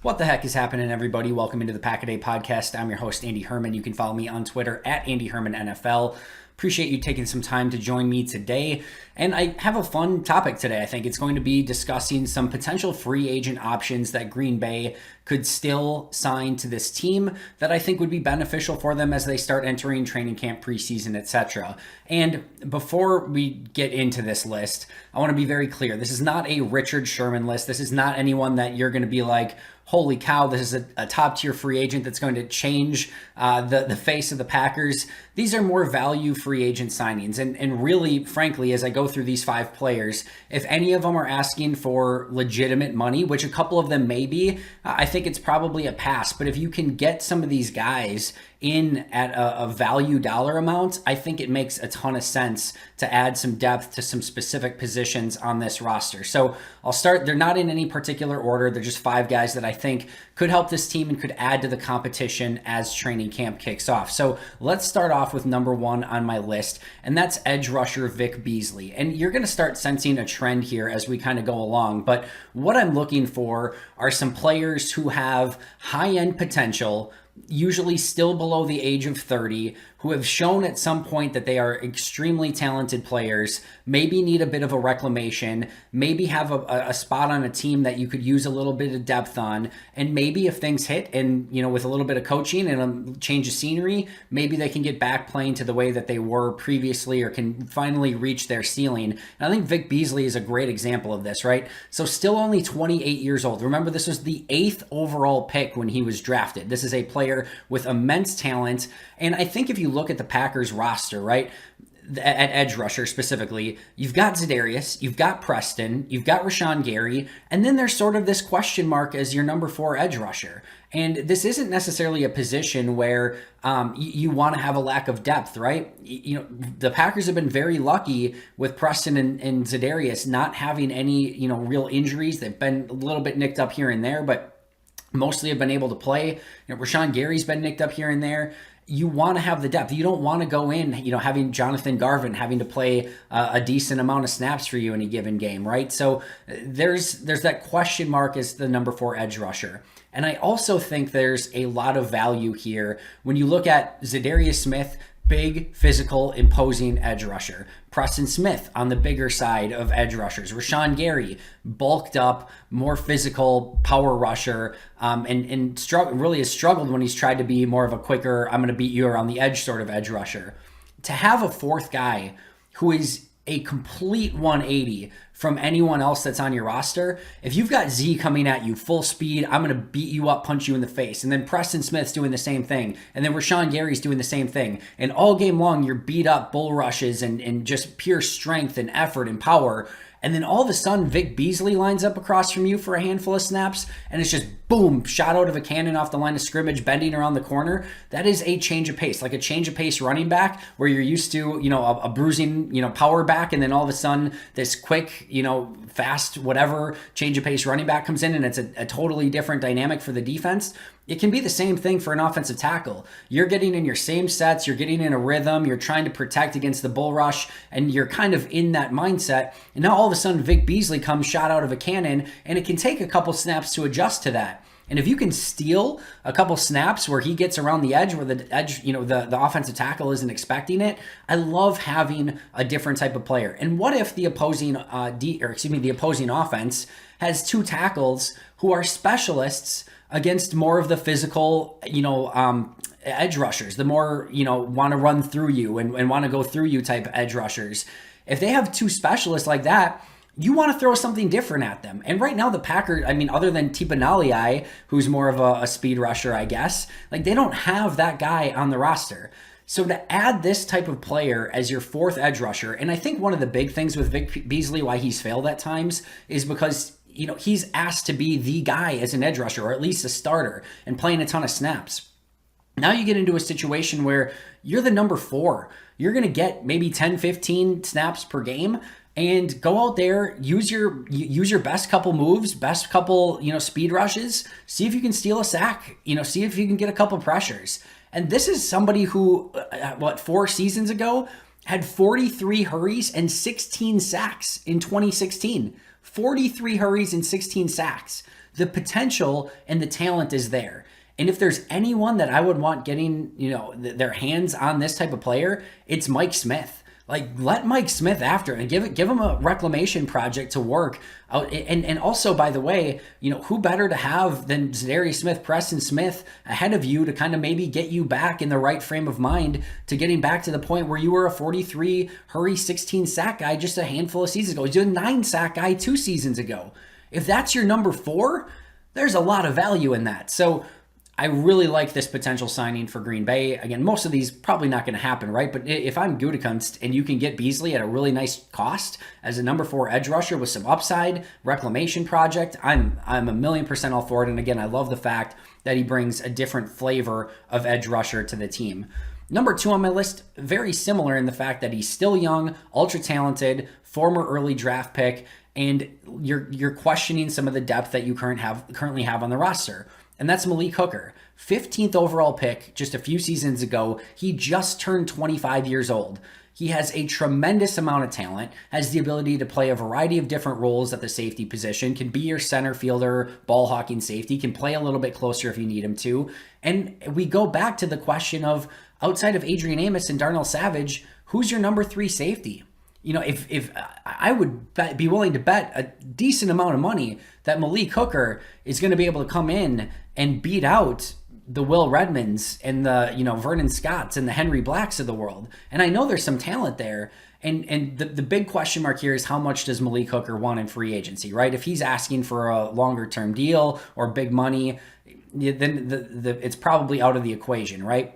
What the heck is happening, everybody? Welcome into the Pack-A-Day Podcast. I'm your host, Andy Herman. You can follow me on Twitter at AndyHermanNFL. Appreciate you taking some time to join me today. And I have a fun topic today. I think it's going to be discussing some potential free agent options that Green Bay could still sign to this team that I think would be beneficial for them as they start entering training camp, preseason, etc. And before we get into this list, I want to be very clear. This is not a Richard Sherman list. This is not anyone that you're going to be like, holy cow, this is a top-tier free agent that's going to change the face of the Packers. These are more value free agent signings. And really, frankly, as I go through these five players, if any of them are asking for legitimate money, which a couple of them may be, I think it's probably a pass. But if you can get some of these guys in at a value dollar amount, I think it makes a ton of sense to add some depth to some specific positions on this roster. So I'll start, they're not in any particular order. They're just five guys that I think could help this team and could add to the competition as training camp kicks off. So let's start off with number one on my list, and that's edge rusher Vic Beasley. And you're going to start sensing a trend here as we kind of go along. But what I'm looking for are some players who have high-end potential, usually still below the age of 30, who have shown at some point that they are extremely talented players, maybe need a bit of a reclamation, maybe have a spot on a team that you could use a little bit of depth on, and maybe if things hit and, with a little bit of coaching and a change of scenery, maybe they can get back playing to the way that they were previously or can finally reach their ceiling. And I think Vic Beasley is a great example of this, right? So still only 28 years old. Remember, this was the 8th overall pick when he was drafted. This is a player with immense talent. And I think if you look at the Packers roster, right, at edge rusher specifically, you've got Za'Darius, you've got Preston, you've got Rashawn Gary, and then there's sort of this question mark as your number 4 edge rusher. And this isn't necessarily a position where you want to have a lack of depth, right? The Packers have been very lucky with Preston and Za'Darius not having any, real injuries. They've been a little bit nicked up here and there, but mostly have been able to play. Rashawn Gary's been nicked up here and there. You want to have the depth. You don't want to go in, having Jonathan Garvin having to play a decent amount of snaps for you in a given game, right? So there's that question mark as the number 4 edge rusher. And I also think there's a lot of value here when you look at Za'Darius Smith, big, physical, imposing edge rusher. Preston Smith on the bigger side of edge rushers. Rashawn Gary, bulked up, more physical power rusher, and really has struggled when he's tried to be more of a quicker, I'm going to beat you around the edge sort of edge rusher. To have a fourth guy who is a complete 180 from anyone else that's on your roster. If you've got Z coming at you full speed, I'm going to beat you up, punch you in the face. And then Preston Smith's doing the same thing. And then Rashawn Gary's doing the same thing. And all game long, you're beat up bull rushes and just pure strength and effort and power. And then all of a sudden, Vic Beasley lines up across from you for a handful of snaps, and it's just boom, shot out of a cannon off the line of scrimmage, bending around the corner. That is a change of pace, like a change of pace running back where you're used to, a bruising, power back, and then all of a sudden this quick, fast, whatever change of pace running back comes in, and it's a totally different dynamic for the defense. It can be the same thing for an offensive tackle. You're getting in your same sets, you're getting in a rhythm, you're trying to protect against the bull rush, and you're kind of in that mindset. And now all of a sudden, Vic Beasley comes shot out of a cannon, and it can take a couple snaps to adjust to that. And if you can steal a couple snaps where he gets around the edge, where the edge, the offensive tackle isn't expecting it, I love having a different type of player. And what if the opposing the opposing offense has 2 tackles who are specialists against more of the physical, edge rushers, the more, want to run through you and want to go through you type edge rushers. If they have 2 specialists like that, you want to throw something different at them. And right now the Packers, other than Tipanaliai, who's more of a speed rusher, I guess, they don't have that guy on the roster. So to add this type of player as your 4th edge rusher, and I think one of the big things with Vic Beasley, why he's failed at times, is because he's asked to be the guy as an edge rusher, or at least a starter, and playing a ton of snaps. Now you get into a situation where you're the number 4. You're going to get maybe 10, 15 snaps per game, and go out there, use your best couple moves, best couple, speed rushes, see if you can steal a sack, see if you can get a couple pressures. And this is somebody who, 4 seasons ago, had 43 hurries and 16 sacks in 2016. 43 hurries and 16 sacks. The potential and the talent is there. And if there's anyone that I would want getting, their hands on this type of player, it's Mike Smith. Like, let Mike Smith after and give him a reclamation project to work out. And also, by the way, who better to have than Zadarius Smith, Preston Smith ahead of you to kind of maybe get you back in the right frame of mind to getting back to the point where you were a 43 hurry 16 sack guy just a handful of seasons ago. He's a 9 sack guy 2 seasons ago. If that's your number 4, there's a lot of value in that. So I really like this potential signing for Green Bay. Again, most of these probably not going to happen, right? But if I'm Gutekunst and you can get Beasley at a really nice cost as a number 4 edge rusher with some upside, reclamation project, I'm 1,000,000% all for it. And again, I love the fact that he brings a different flavor of edge rusher to the team. Number 2 on my list, very similar in the fact that he's still young, ultra talented, former early draft pick, and you're questioning some of the depth that you currently have on the roster. And that's Malik Hooker, 15th overall pick just a few seasons ago. He just turned 25 years old. He has a tremendous amount of talent, has the ability to play a variety of different roles at the safety position, can be your center fielder, ball hawking safety, can play a little bit closer if you need him to. And we go back to the question of, outside of Adrian Amos and Darnell Savage, who's your number 3 safety? If I would be willing to bet a decent amount of money that Malik Hooker is going to be able to come in and beat out the Will Redmonds and the Vernon Scotts and the Henry Blacks of the world. And I know there's some talent there. And the big question mark here is, how much does Malik Hooker want in free agency, right? If he's asking for a longer term deal or big money, then it's probably out of the equation, right?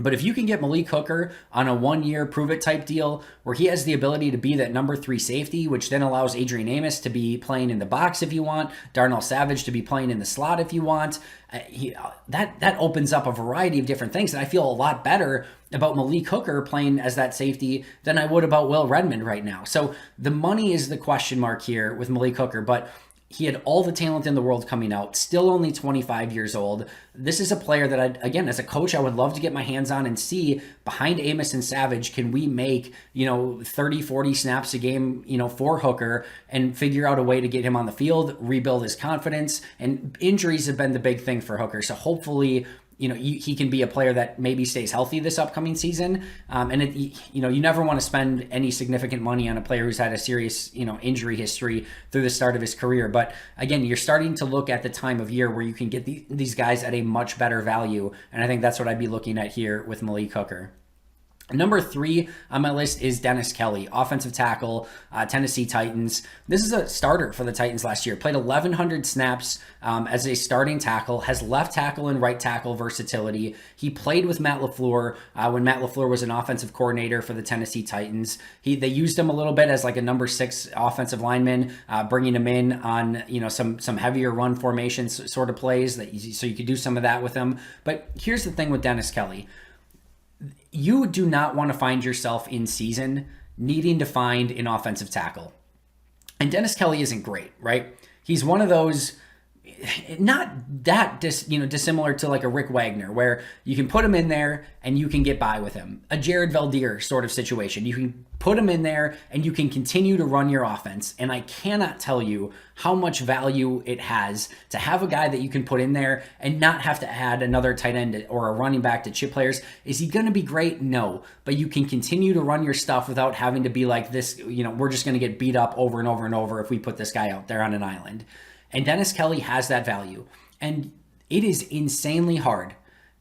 But if you can get Malik Hooker on a 1-year prove-it type deal where he has the ability to be that number 3 safety, which then allows Adrian Amos to be playing in the box if you want, Darnell Savage to be playing in the slot if you want, that opens up a variety of different things. And I feel a lot better about Malik Hooker playing as that safety than I would about Will Redmond right now. So the money is the question mark here with Malik Hooker, but he had all the talent in the world coming out, still only 25 years old. This is a player that, again, as a coach, I would love to get my hands on and see behind Amos and Savage, can we make, 30, 40 snaps a game, for Hooker and figure out a way to get him on the field, rebuild his confidence. And injuries have been the big thing for Hooker. So hopefully, he can be a player that maybe stays healthy this upcoming season. You never want to spend any significant money on a player who's had a serious, injury history through the start of his career. But again, you're starting to look at the time of year where you can get these guys at a much better value. And I think that's what I'd be looking at here with Malik Hooker. Number 3 on my list is Dennis Kelly, offensive tackle, Tennessee Titans. This is a starter for the Titans last year. Played 1,100 snaps as a starting tackle, has left tackle and right tackle versatility. He played with Matt LaFleur when Matt LaFleur was an offensive coordinator for the Tennessee Titans. They used him a little bit as like a number 6 offensive lineman, bringing him in on some heavier run formations sort of plays so you could do some of that with him. But here's the thing with Dennis Kelly. You do not want to find yourself in season needing to find an offensive tackle. And Dennis Kelly isn't great, right? He's one of those, not that dissimilar to like a Rick Wagner, where you can put him in there and you can get by with him. A Jared Valdir sort of situation. You can put him in there and you can continue to run your offense. And I cannot tell you how much value it has to have a guy that you can put in there and not have to add another tight end or a running back to chip players. Is he going to be great? No. But you can continue to run your stuff without having to be like this, we're just going to get beat up over and over and over if we put this guy out there on an island. And Dennis Kelly has that value. And it is insanely hard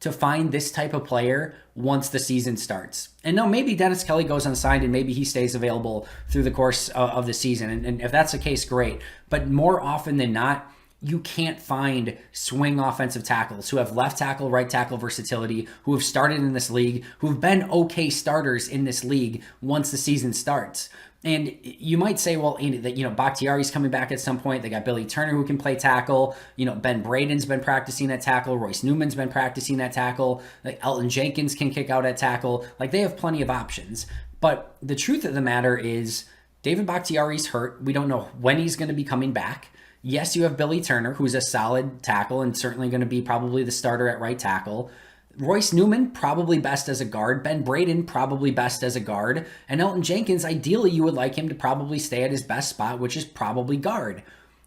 to find this type of player once the season starts. And now maybe Dennis Kelly goes unsigned and maybe he stays available through the course of the season. And if that's the case, great. But more often than not, you can't find swing offensive tackles who have left tackle, right tackle versatility, who have started in this league, who've been okay starters in this league once the season starts. And you might say, well, Bakhtiari's coming back at some point. They got Billy Turner who can play tackle. Ben Braden's been practicing at tackle. Royce Newman's been practicing at tackle. Like Elton Jenkins can kick out at tackle. Like they have plenty of options. But the truth of the matter is David Bakhtiari's hurt. We don't know when he's going to be coming back. Yes, you have Billy Turner, who's a solid tackle and certainly going to be probably the starter at right tackle. Royce Newman, probably best as a guard. Ben Braden, probably best as a guard. And Elton Jenkins, ideally, you would like him to probably stay at his best spot, which is probably guard.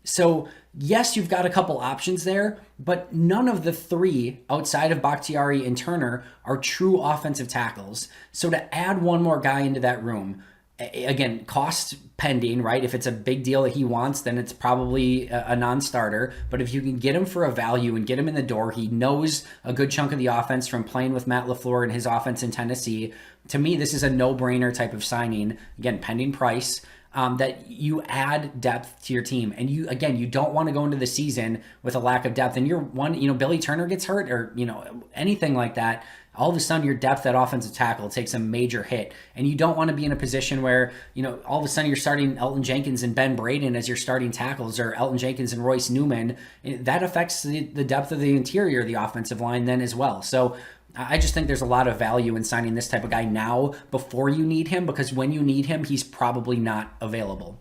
So, yes, you've got a couple options there, but none of the three outside of Bakhtiari and Turner are true offensive tackles. So, to add one more guy into that room, again, cost pending, right? If it's a big deal that he wants, then it's probably a non-starter. But if you can get him for a value and get him in the door, he knows a good chunk of the offense from playing with Matt LaFleur and his offense in Tennessee. To me, this is a no-brainer type of signing. Again, pending price. That you add depth to your team. And you don't want to go into the season with a lack of depth. And Billy Turner gets hurt or, anything like that. All of a sudden your depth at offensive tackle takes a major hit. And you don't want to be in a position where, all of a sudden you're starting Elton Jenkins and Ben Braden as your starting tackles, or Elton Jenkins and Royce Newman. That affects the depth of the interior of the offensive line then as well. So I just think there's a lot of value in signing this type of guy now before you need him, because when you need him, he's probably not available.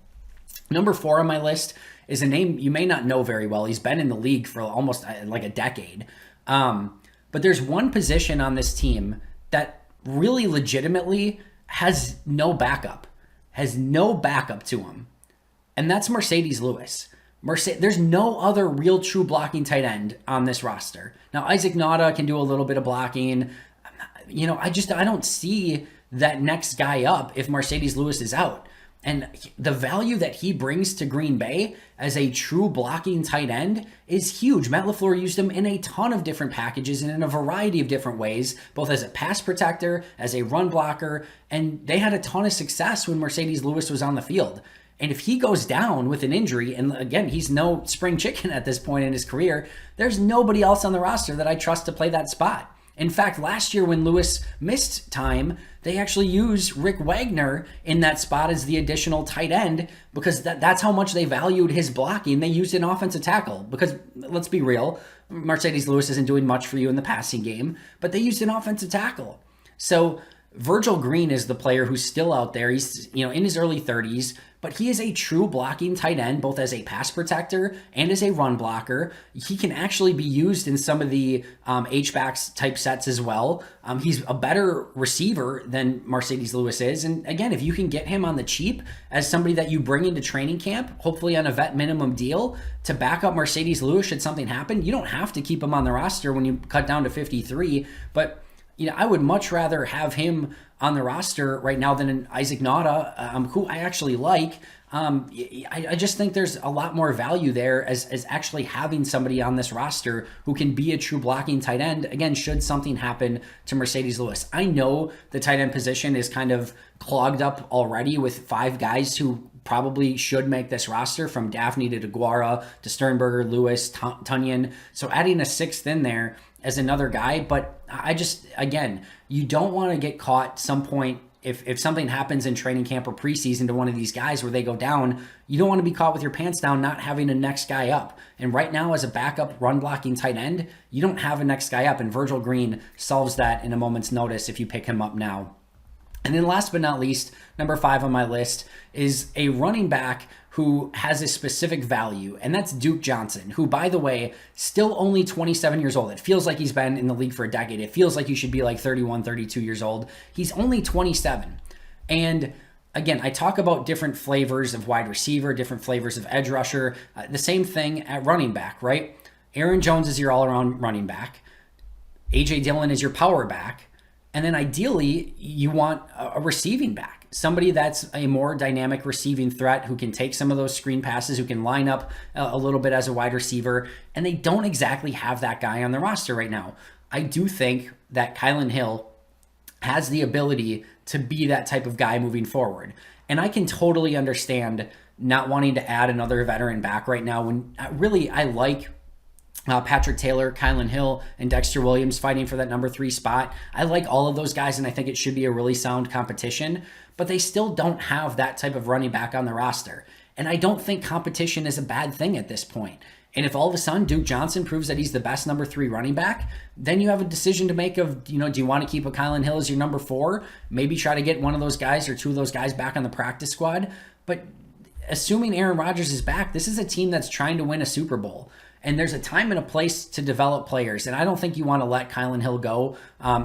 Number 4 on my list is a name you may not know very well. He's been in the league for almost like a decade. But there's one position on this team that really legitimately has no backup to him. And that's Mercedes Lewis. There's no other real true blocking tight end on this roster. Now, Isaac Nauta can do a little bit of blocking. I don't see that next guy up if Mercedes Lewis is out. And the value that he brings to Green Bay as a true blocking tight end is huge. Matt LaFleur used him in a ton of different packages and in a variety of different ways, both as a pass protector, as a run blocker, and they had a ton of success when Mercedes Lewis was on the field. And if he goes down with an injury, and again, he's no spring chicken at this point in his career, there's nobody else on the roster that I trust to play that spot. In fact, last year when Lewis missed time, they actually used Rick Wagner in that spot as the additional tight end, because that's how much they valued his blocking. They used an offensive tackle because, let's be real, Mercedes Lewis isn't doing much for you in the passing game, but they used an offensive tackle. So Virgil Green is the player who's still out there. He's in his early 30s, but he is a true blocking tight end, both as a pass protector and as a run blocker. He can actually be used in some of the H-backs type sets as well. He's a better receiver than Mercedes Lewis is. And again, if you can get him on the cheap as somebody that you bring into training camp, hopefully on a vet minimum deal, to back up Mercedes Lewis should something happen, you don't have to keep him on the roster when you cut down to 53. But I would much rather have him on the roster right now than an Isaac Nauta, who I actually like. I just think there's a lot more value there as actually having somebody on this roster who can be a true blocking tight end, again, should something happen to Mercedes Lewis. I know the tight end position is kind of clogged up already with 5 guys who probably should make this roster, from Daphne to DeGuara to Sternberger, Lewis, Tunyon. So adding a 6th in there as another guy, but again, you don't want to get caught some point if something happens in training camp or preseason to one of these guys where they go down. You don't want to be caught with your pants down not having a next guy up. And right now, as a backup run blocking tight end, you don't have a next guy up, and Virgil Green solves that in a moment's notice if you pick him up now. And then last but not least, number 5 on my list is a running back who has a specific value, and that's Duke Johnson, who, by the way, still only 27 years old. It feels like he's been in the league for a decade. It feels like he should be like 31, 32 years old. He's only 27. And again, I talk about different flavors of wide receiver, different flavors of edge rusher, the same thing at running back, right? Aaron Jones is your all-around running back. A.J. Dillon is your power back. And then ideally, you want a receiving back, somebody that's a more dynamic receiving threat who can take some of those screen passes, who can line up a little bit as a wide receiver. And they don't exactly have that guy on the roster right now. I do think that Kylan Hill has the ability to be that type of guy moving forward. And I can totally understand not wanting to add another veteran back right now when really I like Patrick Taylor, Kylan Hill, and Dexter Williams fighting for that number 3 spot. I like all of those guys, and I think it should be a really sound competition, but they still don't have that type of running back on the roster. And I don't think competition is a bad thing at this point. And if all of a sudden Duke Johnson proves that he's the best number 3 running back, then you have a decision to make of, do you want to keep a Kylan Hill as your number 4? Maybe try to get one of those guys or 2 of those guys back on the practice squad. But assuming Aaron Rodgers is back, this is a team that's trying to win a Super Bowl. And there's a time and a place to develop players. And I don't think you want to let Kylan Hill go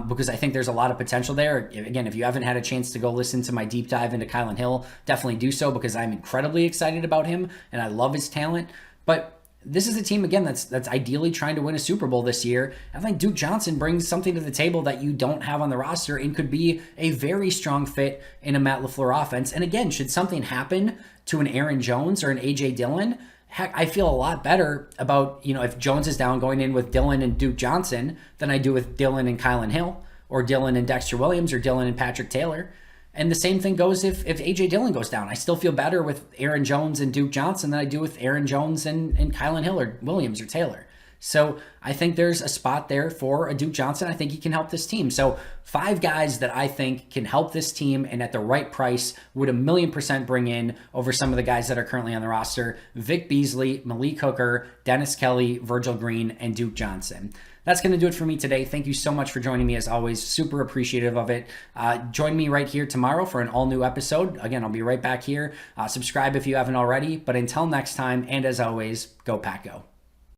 because I think there's a lot of potential there. Again, if you haven't had a chance to go listen to my deep dive into Kylan Hill, definitely do so because I'm incredibly excited about him and I love his talent. But this is a team, again, that's ideally trying to win a Super Bowl this year. I think Duke Johnson brings something to the table that you don't have on the roster and could be a very strong fit in a Matt LaFleur offense. And again, should something happen to an Aaron Jones or an A.J. Dillon, heck, I feel a lot better about, if Jones is down, going in with Dillon and Duke Johnson than I do with Dillon and Kylan Hill or Dillon and Dexter Williams or Dillon and Patrick Taylor. And the same thing goes if A.J. Dillon goes down. I still feel better with Aaron Jones and Duke Johnson than I do with Aaron Jones and Kylan Hill or Williams or Taylor. So I think there's a spot there for a Duke Johnson. I think he can help this team. So 5 guys that I think can help this team and at the right price would 1,000,000% bring in over some of the guys that are currently on the roster: Vic Beasley, Malik Hooker, Dennis Kelly, Virgil Green, and Duke Johnson. That's going to do it for me today. Thank you so much for joining me as always. Super appreciative of it. Join me right here tomorrow for an all-new episode. Again, I'll be right back here. Subscribe if you haven't already. But until next time, and as always, go Pack Go.